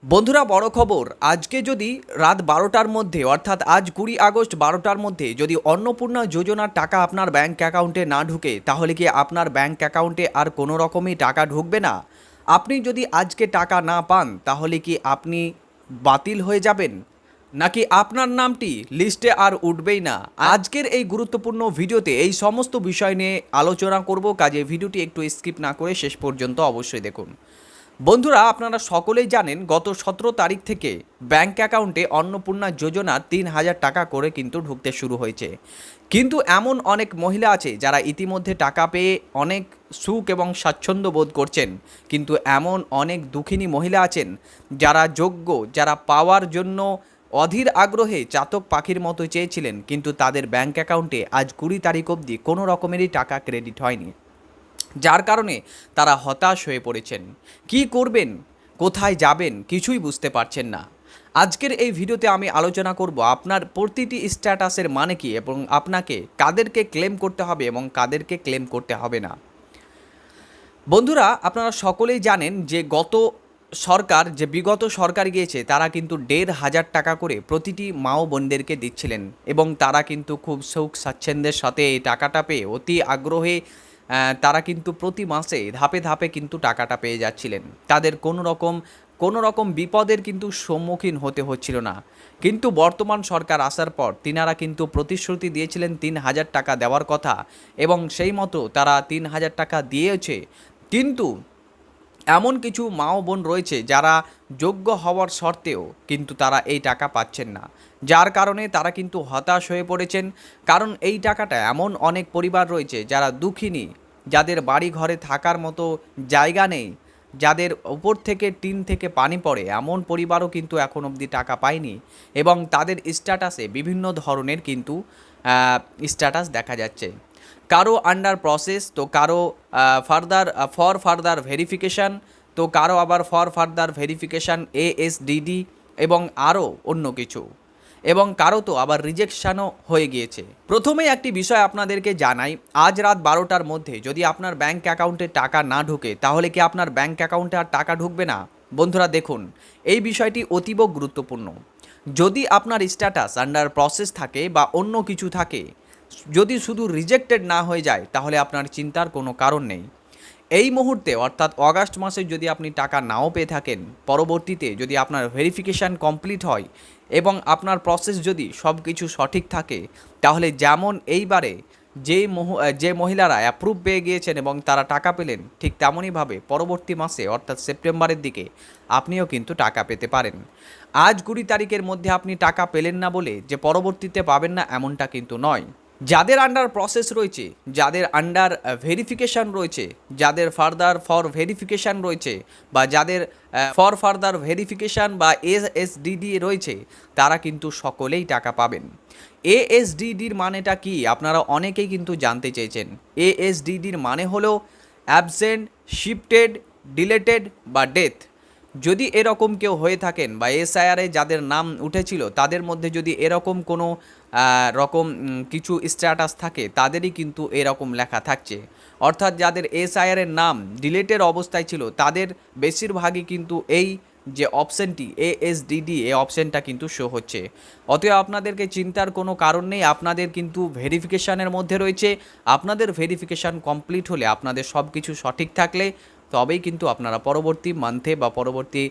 বন্ধুরা, বড় খবর। আজকে যদি রাত ১২টার মধ্যে অর্থাৎ আজ ২০ আগস্ট ১২টার মধ্যে যদি অন্নপূর্ণা যোজনার টাকা আপনার ব্যাঙ্ক অ্যাকাউন্টে না ঢুকে, তাহলে কি আপনার ব্যাঙ্ক অ্যাকাউন্টে আর কোনো রকমই টাকা ঢুকবে না? আপনি যদি আজকে টাকা না পান, তাহলে কি আপনি বাতিল হয়ে যাবেন, নাকি আপনার নামটি লিস্টে আর উঠবেই না? আজকের এই গুরুত্বপূর্ণ ভিডিওতে এই সমস্ত বিষয় নিয়ে আলোচনা করব, কাজে ভিডিওটি একটু স্কিপ না করে শেষ পর্যন্ত অবশ্যই দেখুন। বন্ধুরা, আপনারা সকলেই জানেন গত ১৭ তারিখ থেকে ব্যাঙ্ক অ্যাকাউন্টে অন্নপূর্ণা যোজনা ৩,০০০ টাকা করে কিন্তু ঢুকতে শুরু হয়েছে। কিন্তু এমন অনেক মহিলা আছে যারা ইতিমধ্যে টাকা পেয়ে অনেক সুখ এবং স্বাচ্ছন্দ্য বোধ করছেন, কিন্তু এমন অনেক দুঃখিনী মহিলা আছেন যারা যোগ্য, যারা পাওয়ার জন্য অধীর আগ্রহে চাতক পাখির মতো চেয়েছিলেন, কিন্তু তাদের ব্যাঙ্ক অ্যাকাউন্টে আজ ২০ তারিখ অবধি কোনো রকমেরই টাকা ক্রেডিট হয়নি, যার কারণে তারা হতাশ হয়ে পড়েছেন। কি করবেন, কোথায় যাবেন, কিছুই বুঝতে পারছেন না। আজকের এই ভিডিওতে আমি আলোচনা করব আপনার প্রতিটি স্ট্যাটাসের মানে কি, এবং আপনাকে কাদেরকে ক্লেম করতে হবে এবং কাদেরকে ক্লেম করতে হবে না। বন্ধুরা, আপনারা সকলেই জানেন যে বিগত সরকার গিয়েছে, তারা কিন্তু ১,৫০০ টাকা করে প্রতিটি মা ও বোনদেরকে দিচ্ছিলেন, এবং তারা কিন্তু খুব সুখ স্বাচ্ছন্দ্যের সাথে এই টাকাটা পেয়ে অতি আগ্রহে তারা কিন্তু প্রতি মাসে ধাপে ধাপে কিন্তু টাকাটা পেয়ে যাচ্ছিলেন। তাদের কোনো রকম বিপদের কিন্তু সম্মুখীন হতে হচ্ছিল না। কিন্তু বর্তমান সরকার আসার পর তিনারা কিন্তু প্রতিশ্রুতি দিয়েছিলেন ৩,০০০ টাকা দেওয়ার কথা, এবং সেই মতো তারা ৩,০০০ টাকা দিয়েছে। কিন্তু এমন কিছু মা ও বোন রয়েছে যারা যোগ্য হওয়ার সত্ত্বেও কিন্তু তারা এই টাকা পাচ্ছেন না, যার কারণে তারা কিন্তু হতাশ হয়ে পড়েছেন। কারণ এই টাকাটা এমন অনেক পরিবার রয়েছে যারা দুঃখিনী, যাদের বাড়ি ঘরে থাকার মতো জায়গা নেই, যাদের উপর থেকে টিন থেকে পানি পড়ে, এমন পরিবারও কিন্তু এখন অবধি টাকা পায়নি, এবং তাদের স্ট্যাটাসে বিভিন্ন ধরনের কিন্তু স্ট্যাটাস দেখা যাচ্ছে। কারো আন্ডার প্রসেস, তো কারো ফর ফার্দার ভেরিফিকেশান, তো কারো আবার ফর ফার্দার ভেরিফিকেশান ASDD, এবং আরও অন্য কিছু, এবং কারো তো আবার রিজেকশানও হয়ে গিয়েছে। প্রথমেই একটি বিষয় আপনাদেরকে জানাই, আজ রাত ১২টার মধ্যে যদি আপনার ব্যাঙ্ক অ্যাকাউন্টে টাকা না ঢুকে, তাহলে কি আপনার ব্যাঙ্ক অ্যাকাউন্টে আর টাকা ঢুকবে না? বন্ধুরা দেখুন, এই বিষয়টি অতীব গুরুত্বপূর্ণ। যদি আপনার স্ট্যাটাস আন্ডার প্রসেস থাকে বা অন্য কিছু থাকে, যদি শুধু রিজেক্টেড না হয়ে যায়, তাহলে আপনার চিন্তার কোনো কারণ নেই। এই মুহূর্তে অর্থাৎ অগাস্ট মাসে যদি আপনি টাকা নাও পেয়ে থাকেন, পরবর্তীতে যদি আপনার ভেরিফিকেশান কমপ্লিট হয় এবং আপনার প্রসেস যদি সব কিছু সঠিক থাকে, তাহলে যেমন এইবারে যে মহিলারা অ্যাপ্রুভ পেয়ে গিয়েছেন এবং তারা টাকা পেলেন, ঠিক তেমনইভাবে পরবর্তী মাসে অর্থাৎ সেপ্টেম্বরের দিকে আপনিও কিন্তু টাকা পেতে পারেন। আজ ২০ তারিখের মধ্যে আপনি টাকা পেলেন না বলে যে পরবর্তীতে পাবেন না, এমনটা কিন্তু নয়। যাদের আন্ডার প্রসেস রয়েছে, যাদের আন্ডার ভেরিফিকেশান রয়েছে, যাদের ফার্দার ফর ভেরিফিকেশান রয়েছে, বা যাদের ফর ফার্দার ভেরিফিকেশান বা ASDD রয়েছে, তারা কিন্তু সকলেই টাকা পাবেন। ASDDর মানেটা কি আপনারা অনেকেই কিন্তু জানতে চেয়েছেন। ASDDর মানে হলো অ্যাবসেন্ট, শিফটেড, ডিলেটেড বা ডেথ। যদি এরকম কেউ হয়ে থাকেন বা SIRে যাদের নাম উঠেছিল তাদের মধ্যে যদি এরকম কোনো কিছু স্ট্যাটাস থাকে, তাদেরই কিন্তু এরকম লেখা থাকছে। অর্থাৎ যাদের SIRের নাম ডিলেটের অবস্থায় ছিল, তাদের বেশিরভাগই কিন্তু এই যে অপশানটি ASDD, এই অপশানটা কিন্তু শো হচ্ছে। অতএব আপনাদেরকে চিন্তার কোনো কারণ নেই, আপনাদের কিন্তু ভেরিফিকেশানের মধ্যে রয়েছে। আপনাদের ভেরিফিকেশান কমপ্লিট হলে, আপনাদের সব কিছু সঠিক থাকলে, তবেই কিন্তু আপনারা পরবর্তী মান্থে বা পরবর্তী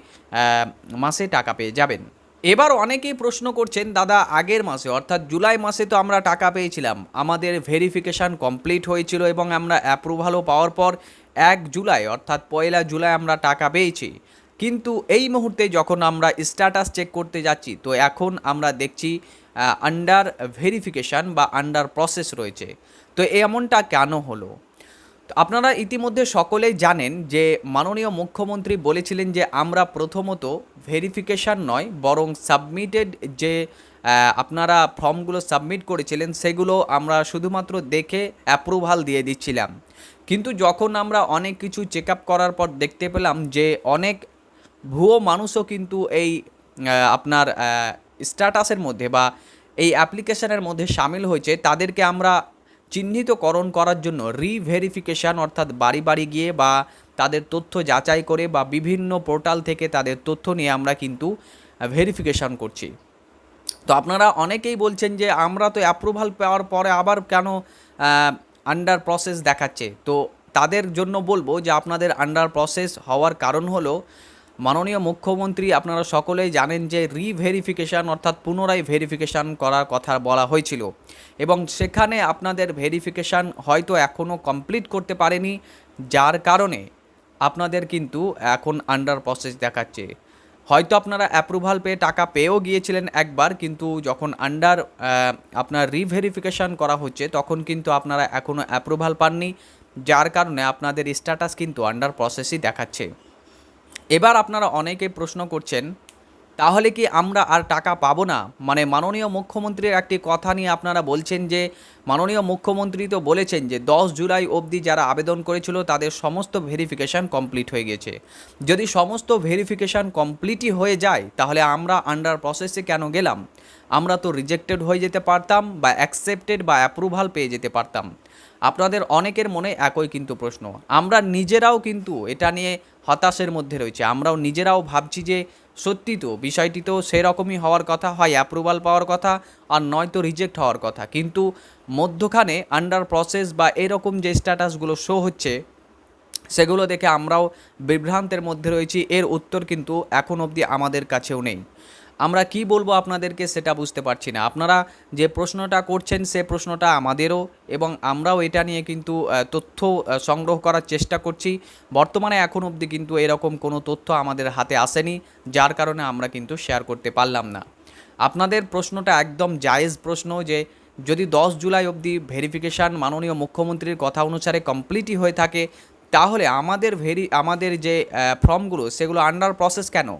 মাসে টাকা পেয়ে যাবেন। এবার অনেকেই প্রশ্ন করছেন, দাদা আগের মাসে অর্থাৎ জুলাই মাসে তো আমরা টাকা পেয়েছিলাম, আমাদের ভেরিফিকেশান কমপ্লিট হয়েছিল এবং আমরা অ্যাপ্রুভালও পাওয়ার পর ১ জুলাই অর্থাৎ ১লা জুলাই আমরা টাকা পেয়েছি, কিন্তু এই মুহূর্তে যখন আমরা স্ট্যাটাস চেক করতে যাচ্ছি, তো এখন আমরা দেখছি আন্ডার ভেরিফিকেশান বা আন্ডার প্রসেস রয়েছে। তো এমনটা কেন হলো? আপনারা ইতিমধ্যে সকলেই জানেন যে মাননীয় মুখ্যমন্ত্রী বলেছিলেন যে আমরা প্রথমত ভেরিফিকেশান নয়, বরং সাবমিটেড যে আপনারা ফর্মগুলো সাবমিট করেছিলেন, সেগুলো আমরা শুধুমাত্র দেখে অ্যাপ্রুভাল দিয়ে দিচ্ছিলাম। কিন্তু যখন আমরা অনেক কিছু চেক আপ করার পর দেখতে পেলাম যে অনেক ভুয়ো মানুষও কিন্তু এই আপনার স্ট্যাটাসের মধ্যে বা এই অ্যাপ্লিকেশানের মধ্যে সামিল হয়েছে, তাদেরকে আমরা চিহ্নিতকরণ করার জন্য রিভেরিফিকেশান অর্থাৎ বাড়ি বাড়ি গিয়ে বা তাদের তথ্য যাচাই করে বা বিভিন্ন পোর্টাল থেকে তাদের তথ্য নিয়ে আমরা কিন্তু ভেরিফিকেশান করছি। তো আপনারা অনেকেই বলছেন যে আমরা তো অ্যাপ্রুভাল পাওয়ার পরে আবার কেন আন্ডার প্রসেস দেখাচ্ছে। তো তাদের জন্য বলবো যে আপনাদের আন্ডার প্রসেস হওয়ার কারণ হলো মাননীয় মুখ্যমন্ত্রী, আপনারা সকলেই জানেন যে রিভেরিফিকেশান অর্থাৎ পুনরায় ভেরিফিকেশান করার কথা বলা হয়েছিল এবং সেখানে আপনাদের ভেরিফিকেশান হয়তো এখনও কমপ্লিট করতে পারেনি, যার কারণে আপনাদের কিন্তু এখন আন্ডার প্রসেস দেখাচ্ছে। হয়তো আপনারা অ্যাপ্রুভাল পেয়ে টাকা পেয়েও গিয়েছিলেন একবার, কিন্তু যখন আপনার রিভেরিফিকেশান করা হচ্ছে তখন কিন্তু আপনারা এখনও অ্যাপ্রুভাল পাননি, যার কারণে আপনাদের স্ট্যাটাস কিন্তু আন্ডার প্রসেসই দেখাচ্ছে। এবার আপনারা অনেকেই প্রশ্ন করছেন, তাহলে কি আমরা আর টাকা পাবো না? মানে মাননীয় মুখ্যমন্ত্রীর একটি কথা নিয়ে আপনারা বলছেন যে মাননীয় মুখ্যমন্ত্রী তো বলেছেন যে 10 জুলাই অবধি যারা আবেদন করেছিল তাদের সমস্ত ভেরিফিকেশান কমপ্লিট হয়ে গেছে। যদি সমস্ত ভেরিফিকেশান কমপ্লিটই হয়ে যায় তাহলে আমরা আন্ডার প্রসেসে কেন গেলাম? আমরা তো রিজেক্টেড হয়ে যেতে পারতাম বা অ্যাকসেপ্টেড বা অ্যাপ্রুভাল পেয়ে যেতে পারতাম। আপনাদের অনেকের মনে একই কিন্তু প্রশ্ন। আমরা নিজেরাও কিন্তু এটা নিয়ে হতাশের মধ্যে রয়েছে। আমরাও নিজেরাও ভাবছি যে সত্যি তো বিষয়টি তো সেরকমই হওয়ার কথা, হয় অ্যাপ্রুভাল পাওয়ার কথা আর নয়তো রিজেক্ট হওয়ার কথা, কিন্তু মধ্যখানে আন্ডার প্রসেস বা এরকম যে স্ট্যাটাসগুলো শো হচ্ছে সেগুলো দেখে আমরাও বিভ্রান্তের মধ্যে রয়েছি। এর উত্তর কিন্তু এখন অবধি আমাদের কাছেও নেই। আমরা কি বলবো আপনাদেরকে সেটা বুঝতে পারছি না। আপনারা যে প্রশ্নটা করছেন সে প্রশ্নটা আমাদেরও, এবং আমরাও এটা নিয়ে কিন্তু তথ্য সংগ্রহ করার চেষ্টা করছি। বর্তমানে এখন অবধি কিন্তু এরকম কোনো তথ্য আমাদের হাতে আসেনি, যার কারণে আমরা কিন্তু শেয়ার করতে পারলাম না। আপনাদের প্রশ্নটা একদম জায়েজ প্রশ্ন যে যদি 10 জুলাই অবধি ভেরিফিকেশান মাননীয় মুখ্যমন্ত্রীর কথা অনুসারে কমপ্লিটই হয়ে থাকে তাহলে আমাদের যে ফর্মগুলো সেগুলো আন্ডার প্রসেস কেন?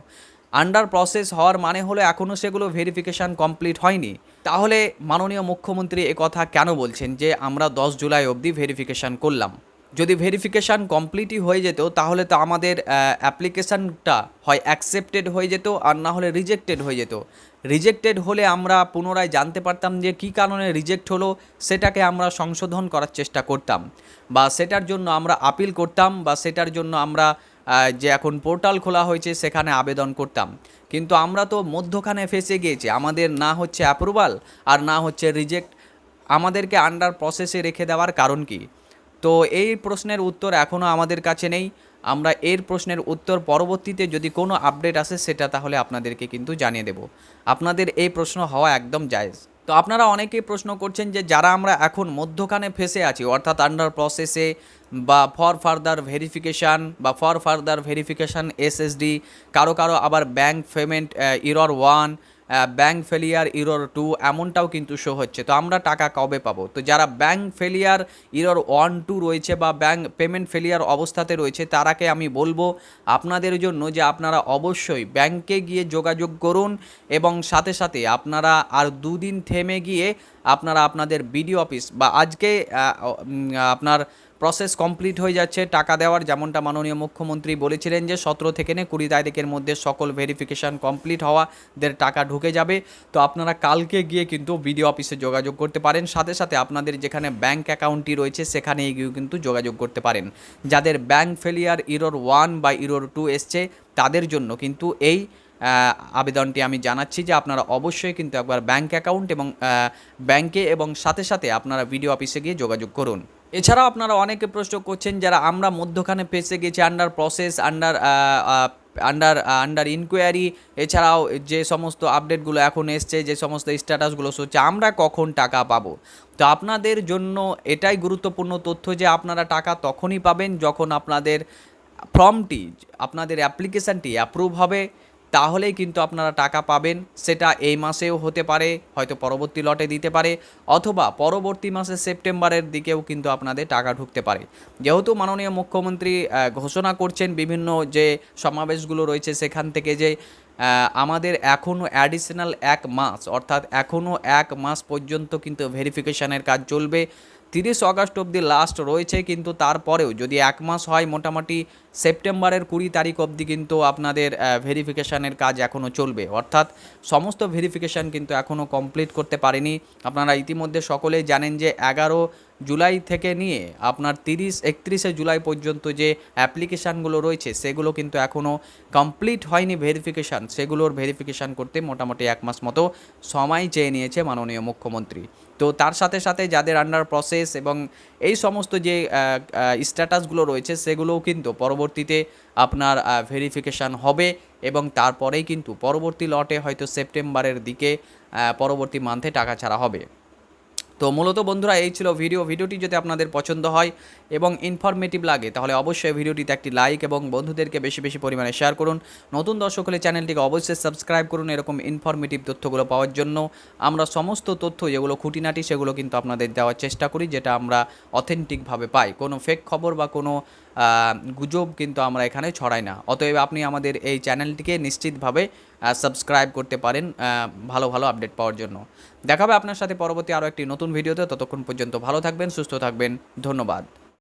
আন্ডার প্রসেস হওয়ার মানে হলো এখনও সেগুলো ভেরিফিকেশান কমপ্লিট হয়নি। তাহলে মাননীয় মুখ্যমন্ত্রী একথা কেন বলছেন যে আমরা 10 জুলাই অবধি ভেরিফিকেশান করলাম? যদি ভেরিফিকেশান কমপ্লিটই হয়ে যেত তাহলে তো আমাদের অ্যাপ্লিকেশানটা হয় অ্যাকসেপ্টেড হয়ে যেত আর না হলে রিজেক্টেড হয়ে যেত। রিজেক্টেড হলে আমরা পুনরায় জানতে পারতাম যে কী কারণে রিজেক্ট হলো, সেটাকে আমরা সংশোধন করার চেষ্টা করতাম বা সেটার জন্য আমরা আপিল করতাম বা সেটার জন্য আমরা যে এখন পোর্টাল খোলা হয়েছে সেখানে আবেদন করতাম। কিন্তু আমরা তো মধ্যখানে ফেসে গিয়েছি, আমাদের না হচ্ছে অ্যাপ্রুভাল আর না হচ্ছে রিজেক্ট। আমাদেরকে আন্ডার প্রসেসে রেখে দেওয়ার কারণ কি? তো এই প্রশ্নের উত্তর এখনও আমাদের কাছে নেই। আমরা এর প্রশ্নের উত্তর পরবর্তীতে যদি কোনো আপডেট আসে সেটা তাহলে আপনাদেরকে কিন্তু জানিয়ে দেব। আপনাদের এই প্রশ্ন হওয়া একদম জায়েজ। তো আপনারা অনেকেই প্রশ্ন করছেন যে যারা আমরা এখন মধ্যখানে ফেসে আছি অর্থাৎ আন্ডার প্রসেসে বা ফর ফার্দার ভেরিফিকেশান এসএসডি, কারো আবার bank payment error 1, bank failure error 2 এমনটাও কিন্তু শো হচ্ছে। তো আমরা টাকা কবে পাবো? তো যারা ব্যাঙ্ক ফেলিয়ার ইরর 1, 2 রয়েছে বা ব্যাঙ্ক পেমেন্ট ফেলিয়ার অবস্থাতে রয়েছে তারাকে আমি বলবো আপনাদের জন্য যে আপনারা অবশ্যই ব্যাঙ্কে গিয়ে যোগাযোগ করুন এবং সাথে সাথে আপনারা আর 2 দিন থেমে গিয়ে আপনারা আপনাদের বিডিও অফিস বা আজকে আপনার প্রসেস কমপ্লিট হয়ে যাচ্ছে টাকা দেওয়ার, যেমনটা মাননীয় মুখ্যমন্ত্রী বলেছিলেন যে 17 থেকে 20 তারিখের মধ্যে সকল ভেরিফিকেশান কমপ্লিট হওয়াদের টাকা ঢুকে যাবে। তো আপনারা কালকে গিয়ে কিন্তু বিডিও অফিসে যোগাযোগ করতে পারেন। সাথে সাথে আপনাদের যেখানে ব্যাঙ্ক অ্যাকাউন্টটি রয়েছে সেখানে গিয়েও কিন্তু যোগাযোগ করতে পারেন। যাদের ব্যাঙ্ক ফেলিয়ার ইরর 1 বা ইরর 2 এসছে তাদের জন্য কিন্তু এই আবেদনটি আমি জানাচ্ছি যে আপনারা অবশ্যই কিন্তু একবার ব্যাঙ্ক অ্যাকাউন্ট এবং ব্যাঙ্কে এবং সাথে সাথে আপনারা বিডিও অফিসে গিয়ে যোগাযোগ করুন। এছাড়াও আপনারা অনেকে প্রশ্ন করছেন যারা আমরা মধ্যখানে ফেসে গেছি আন্ডার প্রসেস, আন্ডার ইনকোয়ারি, এছাড়াও যে সমস্ত আপডেটগুলো এখন এসছে, যে সমস্ত স্ট্যাটাসগুলো হচ্ছে আমরা কখন টাকা পাবো? তো আপনাদের জন্য এটাই গুরুত্বপূর্ণ তথ্য যে আপনারা টাকা তখনই পাবেন যখন আপনাদের ফর্মটি, আপনাদের অ্যাপ্লিকেশানটি অ্যাপ্রুভ হবে, তাহলেই কিন্তু আপনারা টাকা পাবেন। সেটা এই মাসেও হতে পারে, হয়তো পরবর্তী লটে দিতে পারে, অথবা পরবর্তী মাসে সেপ্টেম্বরের দিকেও কিন্তু আপনাদের টাকা ঢুকতে পারে। যেহেতু মাননীয় মুখ্যমন্ত্রী ঘোষণা করছেন বিভিন্ন যে সমাবেশগুলো রয়েছে সেখান থেকে যে আমাদের এখনও অ্যাডিশনাল 1 মাস অর্থাৎ এখনও 1 মাস পর্যন্ত কিন্তু ভেরিফিকেশানের কাজ চলবে। 30 আগস্ট অবধি লাস্ট রয়েছে, কিন্তু তারপরেও যদি 1 মাস হয় মোটামুটি সেপ্টেম্বরের 20 তারিখ অবধি কিন্তু আপনাদের ভেরিফিকেশানের কাজ এখনও চলবে। অর্থাৎ সমস্ত ভেরিফিকেশান কিন্তু এখনও কমপ্লিট করতে পারেনি। আপনারা ইতিমধ্যে সকলেই জানেন যে 11 জুলাই থেকে নিয়ে আপনার 31শে জুলাই পর্যন্ত যে অ্যাপ্লিকেশানগুলো রয়েছে সেগুলো কিন্তু এখনও কমপ্লিট হয়নি ভেরিফিকেশান, সেগুলোর ভেরিফিকেশান করতে মোটামুটি 1 মাস মতো সময় চেয়ে নিয়েছে মাননীয় মুখ্যমন্ত্রী। তো তার সাথে সাথে যাদের আন্ডার প্রসেস এবং এই সমস্ত যে স্ট্যাটাসগুলো রয়েছে সেগুলোও কিন্তু পরবর্তীতে আপনার ভেরিফিকেশান হবে এবং তারপরেই কিন্তু পরবর্তী লটে হয়তো সেপ্টেম্বরের দিকে পরবর্তী মান্থে টাকা ছাড়া হবে। তো মূলত বন্ধুরা এই ছিল ভিডিওটি যদি আপনাদের পছন্দ হয় এবং ইনফরমেটিভ লাগে তাহলে অবশ্যই ভিডিওটিতে একটি লাইক এবং বন্ধুদেরকে বেশি বেশি পরিমাণে শেয়ার করুন। নতুন দর্শক হলে চ্যানেলটিকে অবশ্যই সাবস্ক্রাইব করুন এরকম ইনফরমেটিভ তথ্যগুলো পাওয়ার জন্য। আমরা সমস্ত তথ্য যেগুলো খুঁটিনাটি সেগুলো কিন্তু আপনাদের দেওয়ার চেষ্টা করি, যেটা আমরা অথেন্টিকভাবে পাই। কোনো ফেক খবর বা কোনো গুজব কিন্তু আমরা এখানে ছড়াই না। অতএব আপনি আমাদের এই চ্যানেলটিকে নিশ্চিতভাবে সাবস্ক্রাইব করতে পারেন ভালো ভালো আপডেট পাওয়ার জন্য। দেখা হবে আপনার সাথে পরবর্তী আরও একটি নতুন ভিডিওতে। ততক্ষণ পর্যন্ত ভালো থাকবেন, সুস্থ থাকবেন। ধন্যবাদ।